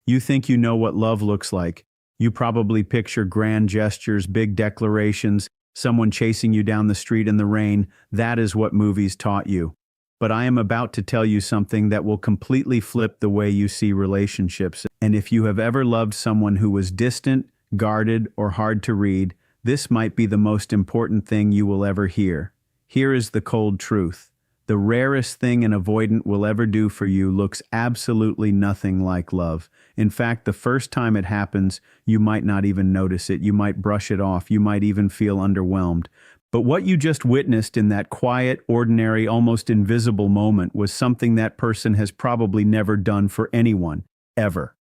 You think you know what love looks like. You probably picture grand gestures, big declarations, someone chasing you down the street in the rain. That is what movies taught you. But I am about to tell you something that will completely flip the way you see relationships. And if you have ever loved someone who was distant, guarded, or hard to read, this might be the most important thing you will ever hear. Here is the cold truth. The rarest thing an avoidant will ever do for you looks absolutely nothing like love. In fact, the first time it happens, you might not even notice it. You might brush it off. You might even feel underwhelmed. But what you just witnessed in that quiet, ordinary, almost invisible moment was something that person has probably never done for anyone, ever.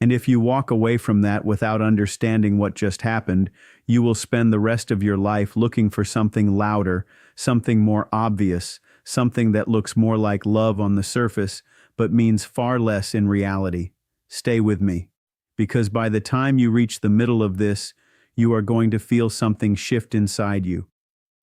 And if you walk away from that without understanding what just happened, you will spend the rest of your life looking for something louder, something more obvious, something that looks more like love on the surface, but means far less in reality. Stay with me, because by the time you reach the middle of this, you are going to feel something shift inside you.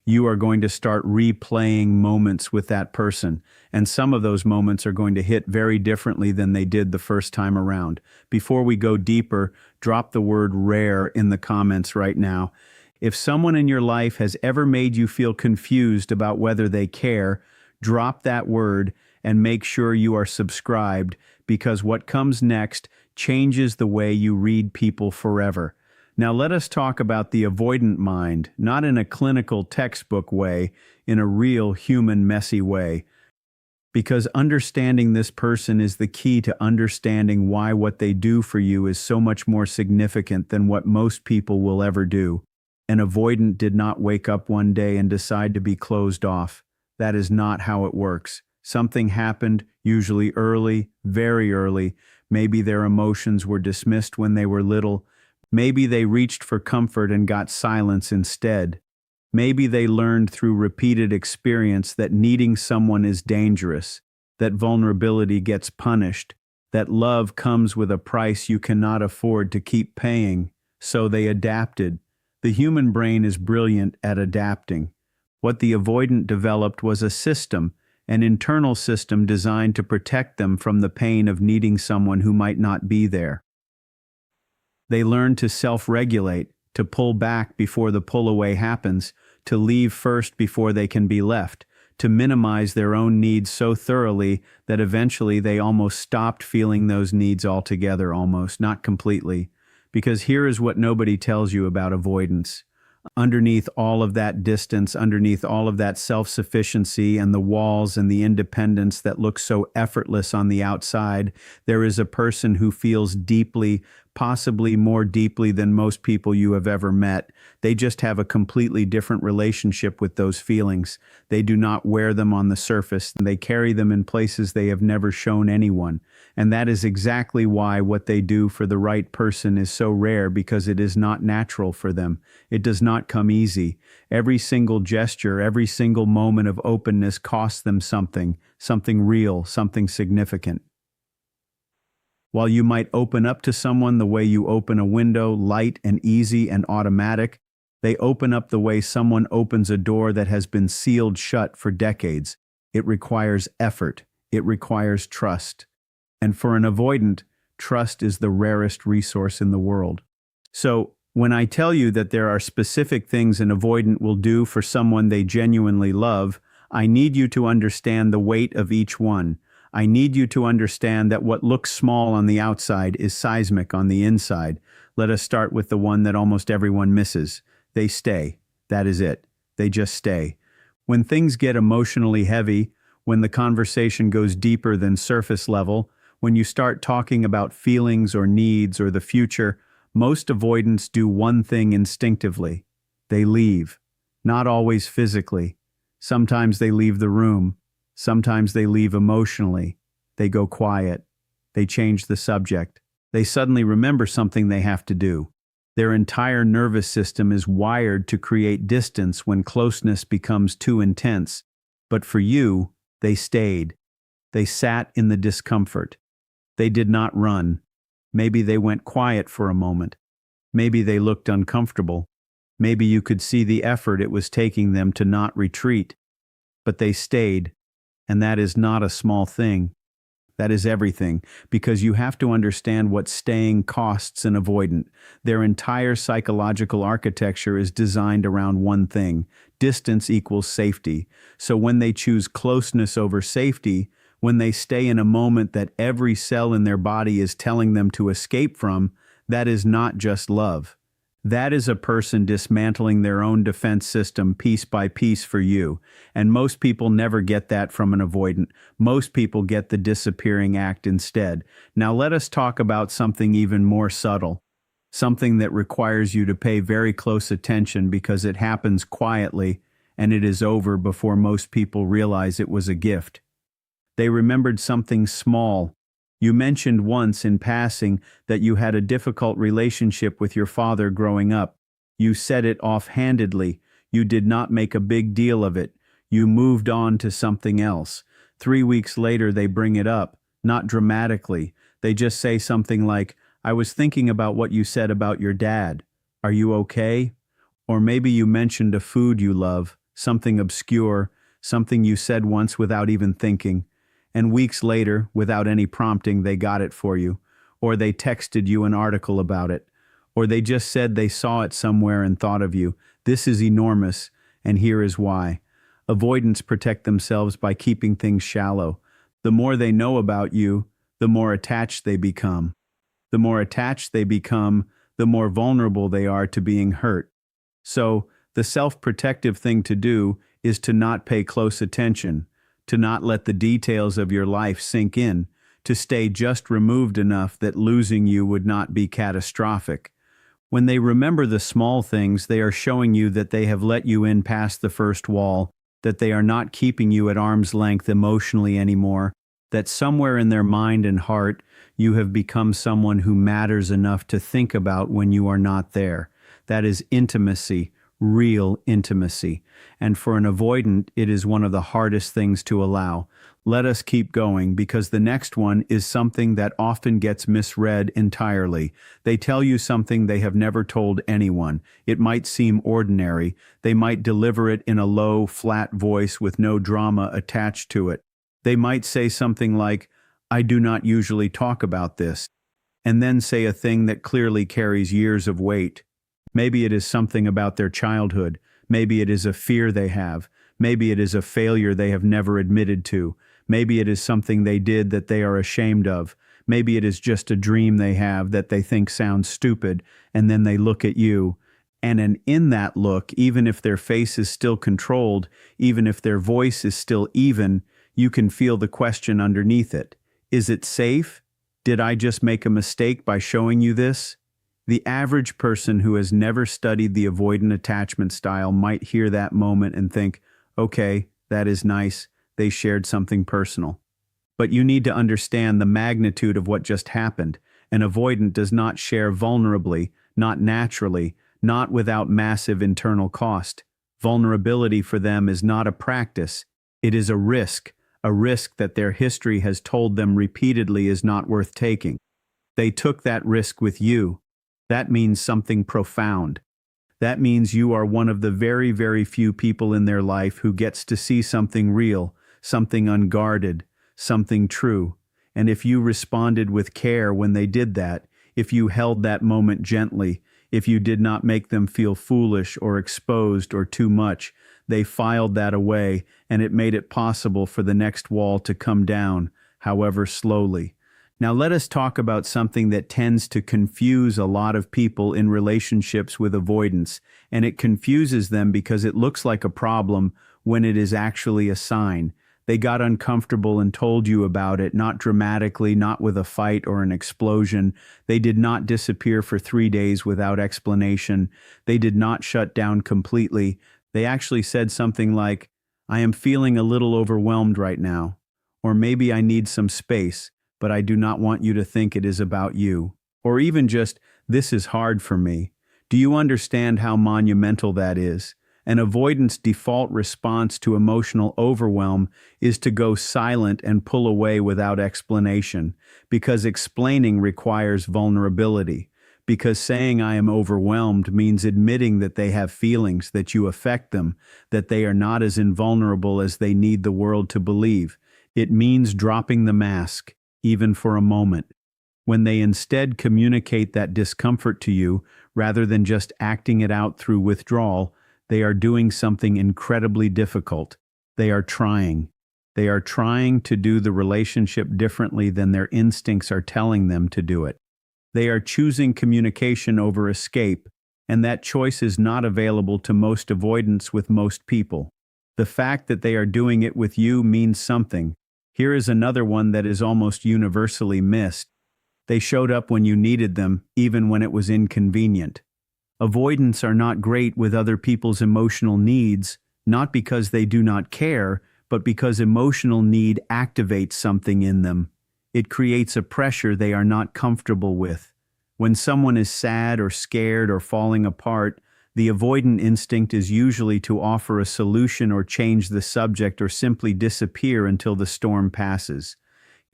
You are going to start replaying moments with that person, and some of those moments are going to hit very differently than they did the first time around. Before we go deeper, drop the word rare in the comments right now. If someone in your life has ever made you feel confused about whether they care, drop that word and make sure you are subscribed, because what comes next changes the way you read people forever. Now let us talk about the avoidant mind, not in a clinical textbook way, in a real human messy way. Because understanding this person is the key to understanding why what they do for you is so much more significant than what most people will ever do. An avoidant did not wake up one day and decide to be closed off. That is not how it works. Something happened, usually early, very early. Maybe their emotions were dismissed when they were little. Maybe they reached for comfort and got silence instead. Maybe they learned through repeated experience that needing someone is dangerous, that vulnerability gets punished, that love comes with a price you cannot afford to keep paying. So they adapted. The human brain is brilliant at adapting. What the avoidant developed was a system, an internal system designed to protect them from the pain of needing someone who might not be there. They learn to self-regulate, to pull back before the pull-away happens, to leave first before they can be left, to minimize their own needs so thoroughly that eventually they almost stopped feeling those needs altogether, almost, not completely. Because here is what nobody tells you about avoidance. Underneath all of that distance, underneath all of that self-sufficiency and the walls and the independence that looks so effortless on the outside, there is a person who feels deeply, possibly more deeply than most people you have ever met. They just have a completely different relationship with those feelings. They do not wear them on the surface, and they carry them in places they have never shown anyone. And that is exactly why what they do for the right person is so rare, because it is not natural for them. It does not come easy. Every single gesture, every single moment of openness costs them something, something real, something significant. While you might open up to someone the way you open a window, light and easy and automatic, they open up the way someone opens a door that has been sealed shut for decades. It requires effort. It requires trust. And for an avoidant, trust is the rarest resource in the world. So, when I tell you that there are specific things an avoidant will do for someone they genuinely love, I need you to understand the weight of each one. I need you to understand that what looks small on the outside is seismic on the inside. Let us start with the one that almost everyone misses. They stay. That is it. They just stay. When things get emotionally heavy, when the conversation goes deeper than surface level, when you start talking about feelings or needs or the future, most avoidants do one thing instinctively. They leave. Not always physically. Sometimes they leave the room. Sometimes they leave emotionally. They go quiet. They change the subject. They suddenly remember something they have to do. Their entire nervous system is wired to create distance when closeness becomes too intense. But for you, they stayed. They sat in the discomfort. They did not run. Maybe they went quiet for a moment. Maybe they looked uncomfortable. Maybe you could see the effort it was taking them to not retreat. But they stayed. And that is not a small thing. That is everything, because you have to understand what staying costs an avoidant. Their entire psychological architecture is designed around one thing: distance equals safety. So when they choose closeness over safety, when they stay in a moment that every cell in their body is telling them to escape from, that is not just love. That is a person dismantling their own defense system piece by piece for you. And most people never get that from an avoidant. Most people get the disappearing act instead. Now let us talk about something even more subtle. Something that requires you to pay very close attention because it happens quietly and it is over before most people realize it was a gift. They remembered something small. You mentioned once in passing that you had a difficult relationship with your father growing up. You said it offhandedly. You did not make a big deal of it. You moved on to something else. 3 weeks later, they bring it up, not dramatically. They just say something like, "I was thinking about what you said about your dad. Are you okay?" Or maybe you mentioned a food you love, something obscure, something you said once without even thinking. And weeks later, without any prompting, they got it for you. Or they texted you an article about it. Or they just said they saw it somewhere and thought of you. This is enormous, and here is why. Avoidants protect themselves by keeping things shallow. The more they know about you, the more attached they become. The more attached they become, the more vulnerable they are to being hurt. So, the self-protective thing to do is to not pay close attention, to not let the details of your life sink in, to stay just removed enough that losing you would not be catastrophic. When they remember the small things, they are showing you that they have let you in past the first wall, that they are not keeping you at arm's length emotionally anymore, that somewhere in their mind and heart, you have become someone who matters enough to think about when you are not there. That is intimacy. Real intimacy. And for an avoidant, it is one of the hardest things to allow. Let us keep going, because the next one is something that often gets misread entirely. They tell you something they have never told anyone. It might seem ordinary. They might deliver it in a low, flat voice with no drama attached to it. They might say something like, "I do not usually talk about this," and then say a thing that clearly carries years of weight. Maybe it is something about their childhood. Maybe it is a fear they have. Maybe it is a failure they have never admitted to. Maybe it is something they did that they are ashamed of. Maybe it is just a dream they have that they think sounds stupid, and then they look at you. And in that look, even if their face is still controlled, even if their voice is still even, you can feel the question underneath it. Is it safe? Did I just make a mistake by showing you this? The average person who has never studied the avoidant attachment style might hear that moment and think, okay, that is nice, they shared something personal. But you need to understand the magnitude of what just happened. An avoidant does not share vulnerably, not naturally, not without massive internal cost. Vulnerability for them is not a practice, it is a risk that their history has told them repeatedly is not worth taking. They took that risk with you. That means something profound. That means you are one of the very, very few people in their life who gets to see something real, something unguarded, something true. And if you responded with care when they did that, if you held that moment gently, if you did not make them feel foolish or exposed or too much, they filed that away, and it made it possible for the next wall to come down, however slowly. Now let us talk about something that tends to confuse a lot of people in relationships with avoidance, and it confuses them because it looks like a problem when it is actually a sign. They got uncomfortable and told you about it, not dramatically, not with a fight or an explosion. They did not disappear for 3 days without explanation. They did not shut down completely. They actually said something like, "I am feeling a little overwhelmed right now," or "maybe I need some space, but I do not want you to think it is about you." Or even just, "This is hard for me." Do you understand how monumental that is? An avoidance default response to emotional overwhelm is to go silent and pull away without explanation, because explaining requires vulnerability. Because saying "I am overwhelmed" means admitting that they have feelings, that you affect them, that they are not as invulnerable as they need the world to believe. It means dropping the mask. even for a moment. When they instead communicate that discomfort to you, rather than just acting it out through withdrawal, they are doing something incredibly difficult. They are trying. They are trying to do the relationship differently than their instincts are telling them to do it. They are choosing communication over escape, and that choice is not available to most avoidants with most people. The fact that they are doing it with you means something. Here is another one that is almost universally missed. They showed up when you needed them, even when it was inconvenient. Avoidants are not great with other people's emotional needs, not because they do not care, but because emotional need activates something in them. It creates a pressure they are not comfortable with. When someone is sad or scared or falling apart, the avoidant instinct is usually to offer a solution or change the subject or simply disappear until the storm passes.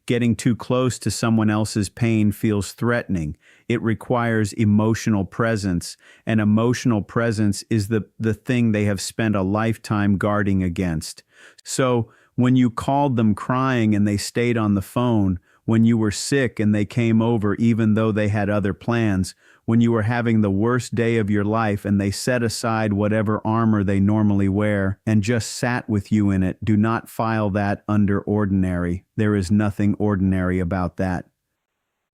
Getting too close to someone else's pain feels threatening. It requires emotional presence, and emotional presence is the thing they have spent a lifetime guarding against. So, when you called them crying and they stayed on the phone, when you were sick and they came over even though they had other plans, when you were having the worst day of your life and they set aside whatever armor they normally wear and just sat with you in it, do not file that under ordinary. There is nothing ordinary about that.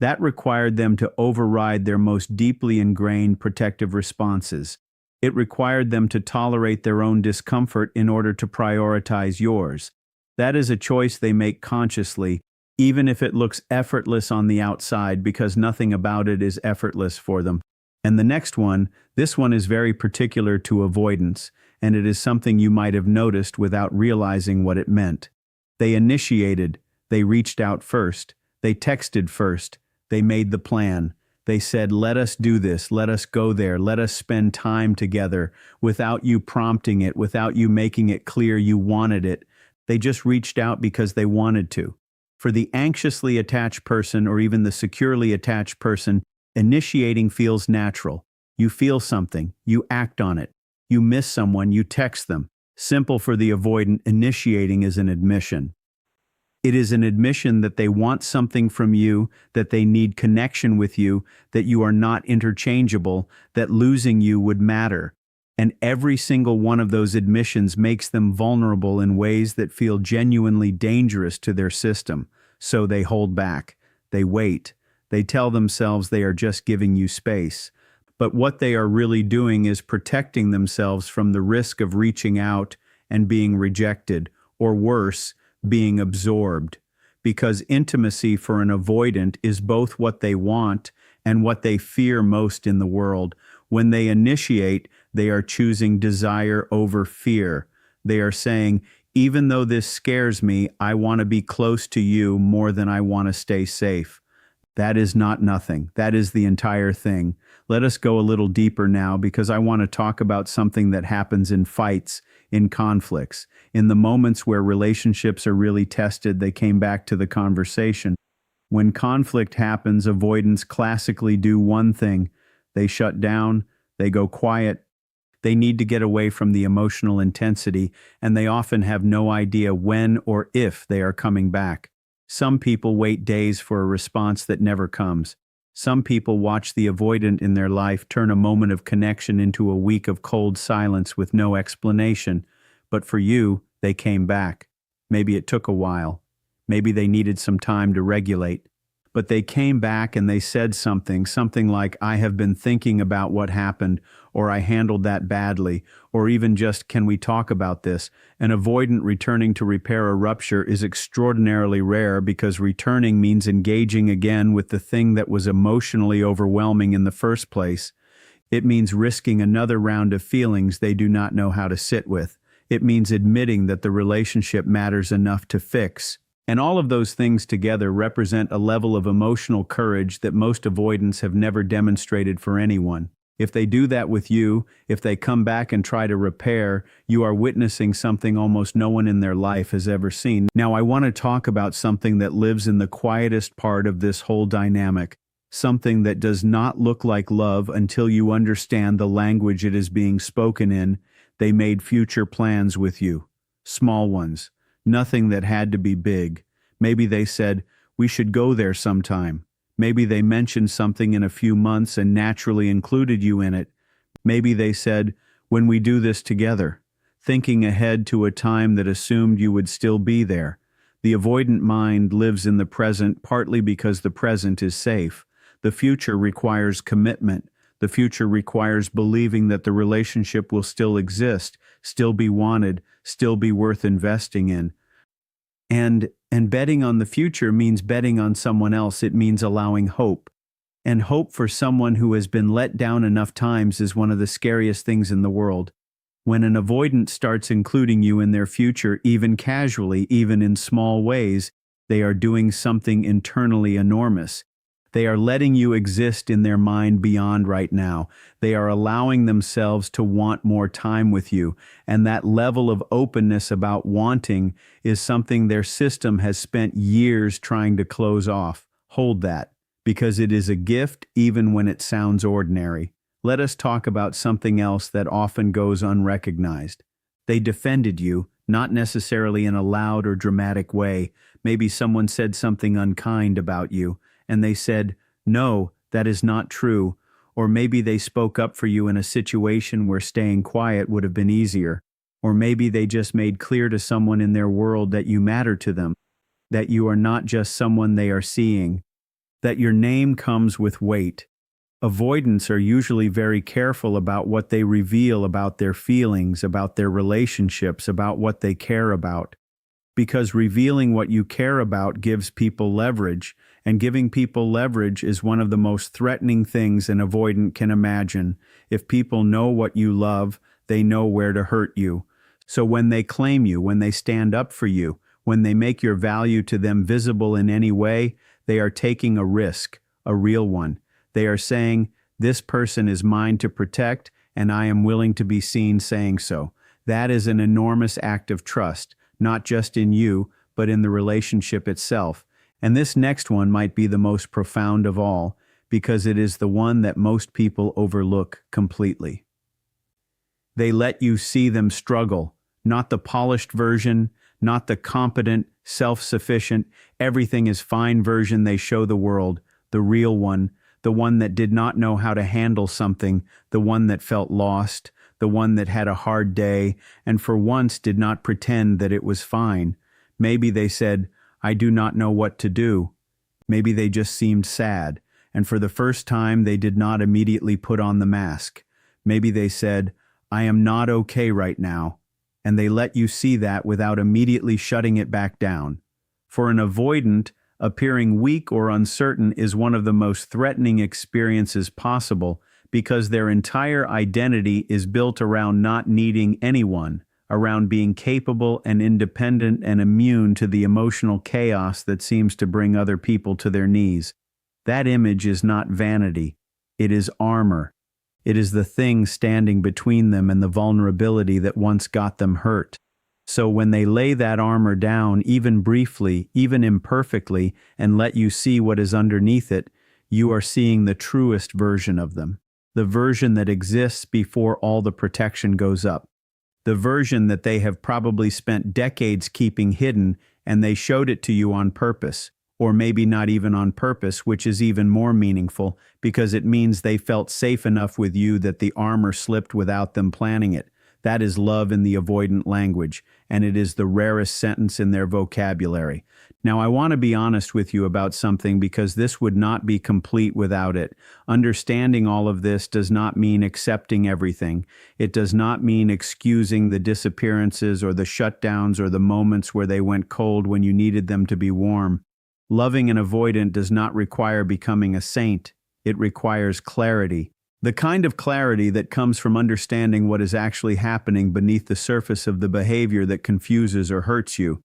That required them to override their most deeply ingrained protective responses. It required them to tolerate their own discomfort in order to prioritize yours. That is a choice they make consciously, even if it looks effortless on the outside, because nothing about it is effortless for them. And the next one, this one is very particular to avoidance, and it is something you might have noticed without realizing what it meant. They initiated, they reached out first, they texted first, they made the plan. They said, let us do this, let us go there, let us spend time together, without you prompting it, without you making it clear you wanted it. They just reached out because they wanted to. For the anxiously attached person or even the securely attached person, initiating feels natural. You feel something, you act on it. You miss someone, you text them. Simple for the avoidant, initiating is an admission. It is an admission that they want something from you, that they need connection with you, that you are not interchangeable, that losing you would matter. And every single one of those admissions makes them vulnerable in ways that feel genuinely dangerous to their system. So they hold back. They wait. They tell themselves they are just giving you space. But what they are really doing is protecting themselves from the risk of reaching out and being rejected, or worse, being absorbed. Because intimacy for an avoidant is both what they want and what they fear most in the world. When they initiate, they are choosing desire over fear. They are saying, even though this scares me, I want to be close to you more than I want to stay safe. That is not nothing. That is the entire thing. Let us go a little deeper now, because I want to talk about something that happens in fights, in conflicts. In the moments where relationships are really tested, they came back to the conversation. When conflict happens, avoidants classically do one thing. They shut down, they go quiet. They need to get away from the emotional intensity, and they often have no idea when or if they are coming back. Some people wait days for a response that never comes. Some people watch the avoidant in their life turn a moment of connection into a week of cold silence with no explanation. But for you, they came back. Maybe it took a while. Maybe they needed some time to regulate. But they came back and they said something like, I have been thinking about what happened, or I handled that badly, or even just, can we talk about this? An avoidant returning to repair a rupture is extraordinarily rare, because returning means engaging again with the thing that was emotionally overwhelming in the first place. It means risking another round of feelings they do not know how to sit with. It means admitting that the relationship matters enough to fix. And all of those things together represent a level of emotional courage that most avoidants have never demonstrated for anyone. If they do that with you, if they come back and try to repair, you are witnessing something almost no one in their life has ever seen. Now, I want to talk about something that lives in the quietest part of this whole dynamic, something that does not look like love until you understand the language it is being spoken in. They made future plans with you, small ones. Nothing that had to be big. Maybe they said, We should go there sometime. Maybe they mentioned something in a few months and naturally included you in it. Maybe they said, when we do this together, thinking ahead to a time that assumed you would still be there. The avoidant mind lives in the present partly because the present is safe. The future requires commitment. The future requires believing that the relationship will still exist, still be wanted, still be worth investing in. And betting on the future means betting on someone else. It means allowing hope. And hope for someone who has been let down enough times is one of the scariest things in the world. When an avoidant starts including you in their future, even casually, even in small ways, they are doing something internally enormous. They are letting you exist in their mind beyond right now. They are allowing themselves to want more time with you, and that level of openness about wanting is something their system has spent years trying to close off. Hold that, because it is a gift even when it sounds ordinary. Let us talk about something else that often goes unrecognized. They defended you, not necessarily in a loud or dramatic way. Maybe someone said something unkind about you, and they said, "No, that is not true." Or maybe they spoke up for you in a situation where staying quiet would have been easier. Or maybe they just made clear to someone in their world that you matter to them, that you are not just someone they are seeing, that your name comes with weight. Avoidants are usually very careful about what they reveal about their feelings, about their relationships, about what they care about. Because revealing what you care about gives people leverage, and giving people leverage is one of the most threatening things an avoidant can imagine. If people know what you love, they know where to hurt you. So when they claim you, when they stand up for you, when they make your value to them visible in any way, they are taking a risk, a real one. They are saying, "This person is mine to protect, and I am willing to be seen saying so." That is an enormous act of trust, not just in you, but in the relationship itself. And this next one might be the most profound of all, because it is the one that most people overlook completely. They let you see them struggle, not the polished version, not the competent, self-sufficient, everything is fine version they show the world, the real one, the one that did not know how to handle something, the one that felt lost, the one that had a hard day, and for once did not pretend that it was fine. Maybe they said, "I do not know what to do." Maybe they just seemed sad, and for the first time they did not immediately put on the mask. Maybe they said, "I am not okay right now," and they let you see that without immediately shutting it back down. For an avoidant, appearing weak or uncertain is one of the most threatening experiences possible, because their entire identity is built around not needing anyone, around being capable and independent and immune to the emotional chaos that seems to bring other people to their knees. That image is not vanity. It is armor. It is the thing standing between them and the vulnerability that once got them hurt. So when they lay that armor down, even briefly, even imperfectly, and let you see what is underneath it, you are seeing the truest version of them. The version that exists before all the protection goes up. The version that they have probably spent decades keeping hidden, and they showed it to you on purpose. Or maybe not even on purpose, which is even more meaningful, because it means they felt safe enough with you that the armor slipped without them planning it. That is love in the avoidant language, and it is the rarest sentence in their vocabulary. Now, I want to be honest with you about something, because this would not be complete without it. Understanding all of this does not mean accepting everything. It does not mean excusing the disappearances or the shutdowns or the moments where they went cold when you needed them to be warm. Loving an avoidant does not require becoming a saint. It requires clarity. The kind of clarity that comes from understanding what is actually happening beneath the surface of the behavior that confuses or hurts you.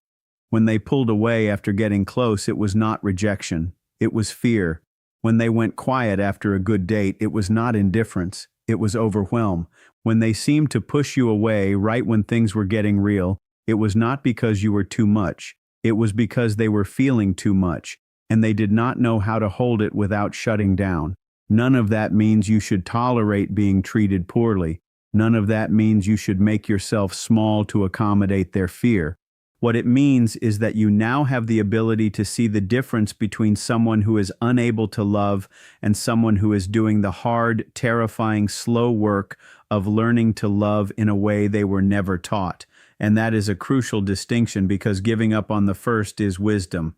When they pulled away after getting close, it was not rejection. It was fear. When they went quiet after a good date, it was not indifference. It was overwhelm. When they seemed to push you away right when things were getting real, it was not because you were too much. It was because they were feeling too much, and they did not know how to hold it without shutting down. None of that means you should tolerate being treated poorly. None of that means you should make yourself small to accommodate their fear. What it means is that you now have the ability to see the difference between someone who is unable to love and someone who is doing the hard, terrifying, slow work of learning to love in a way they were never taught. And that is a crucial distinction because giving up on the first is wisdom.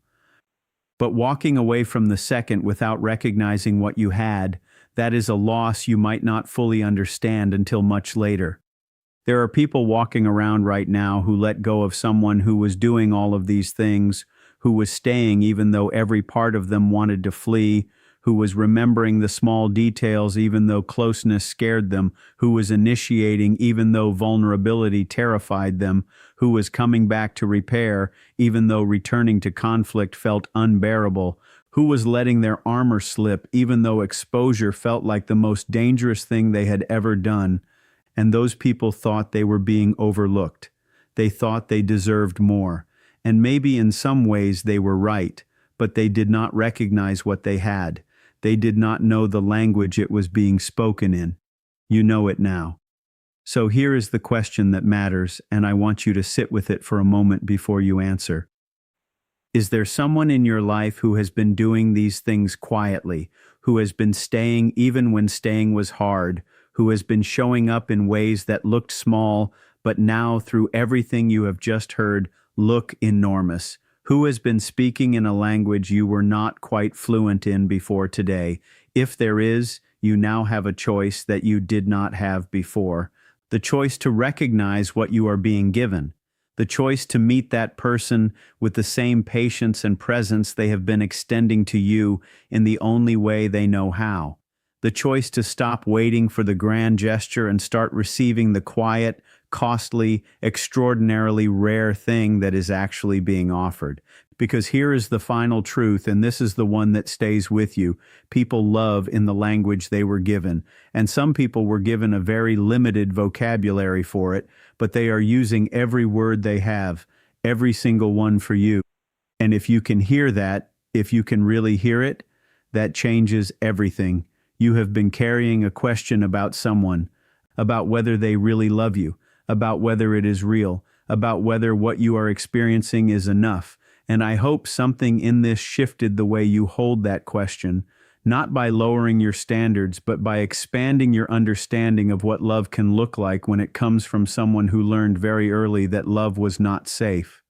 But walking away from the second without recognizing what you had, that is a loss you might not fully understand until much later. There are people walking around right now who let go of someone who was doing all of these things, who was staying even though every part of them wanted to flee, who was remembering the small details even though closeness scared them, who was initiating even though vulnerability terrified them, who was coming back to repair even though returning to conflict felt unbearable, who was letting their armor slip even though exposure felt like the most dangerous thing they had ever done. And those people thought they were being overlooked. They thought they deserved more. And maybe in some ways they were right, but they did not recognize what they had. They did not know the language it was being spoken in. You know it now. So here is the question that matters, and I want you to sit with it for a moment before you answer. Is there someone in your life who has been doing these things quietly, who has been staying even when staying was hard, who has been showing up in ways that looked small, but now through everything you have just heard, look enormous? Who has been speaking in a language you were not quite fluent in before today? If there is, you now have a choice that you did not have before. The choice to recognize what you are being given. The choice to meet that person with the same patience and presence they have been extending to you in the only way they know how. The choice to stop waiting for the grand gesture and start receiving the quiet, costly, extraordinarily rare thing that is actually being offered. Because here is the final truth, and this is the one that stays with you. People love in the language they were given, and some people were given a very limited vocabulary for it, but they are using every word they have, every single one for you. And if you can hear that, if you can really hear it, that changes everything. You have been carrying a question about someone, about whether they really love you, about whether it is real, about whether what you are experiencing is enough. And I hope something in this shifted the way you hold that question, not by lowering your standards, but by expanding your understanding of what love can look like when it comes from someone who learned very early that love was not safe.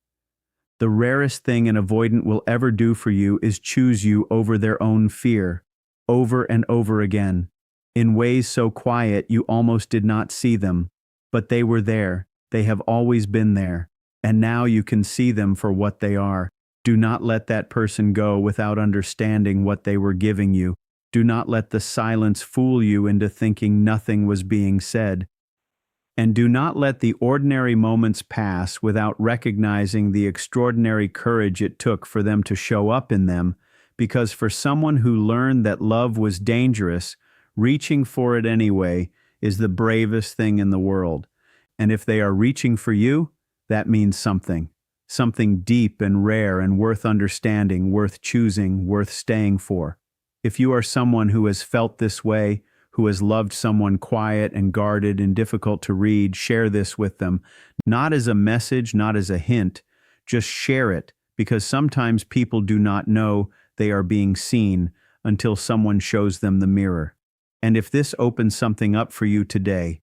The rarest thing an avoidant will ever do for you is choose you over their own fear, over and over again, in ways so quiet you almost did not see them. But they were there, they have always been there, and now you can see them for what they are. Do not let that person go without understanding what they were giving you. Do not let the silence fool you into thinking nothing was being said. And do not let the ordinary moments pass without recognizing the extraordinary courage it took for them to show up in them, because for someone who learned that love was dangerous, reaching for it anyway is the bravest thing in the world. And if they are reaching for you, that means something deep and rare and worth understanding, worth choosing, worth staying for. If you are someone who has felt this way, who has loved someone quiet and guarded and difficult to read, share this with them. Not as a message, not as a hint, just share it, because sometimes people do not know they are being seen until someone shows them the mirror. And if this opens something up for you today,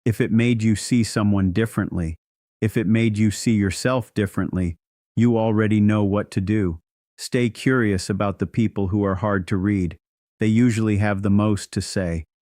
if it made you see someone differently, if it made you see yourself differently, you already know what to do. Stay curious about the people who are hard to read. They usually have the most to say.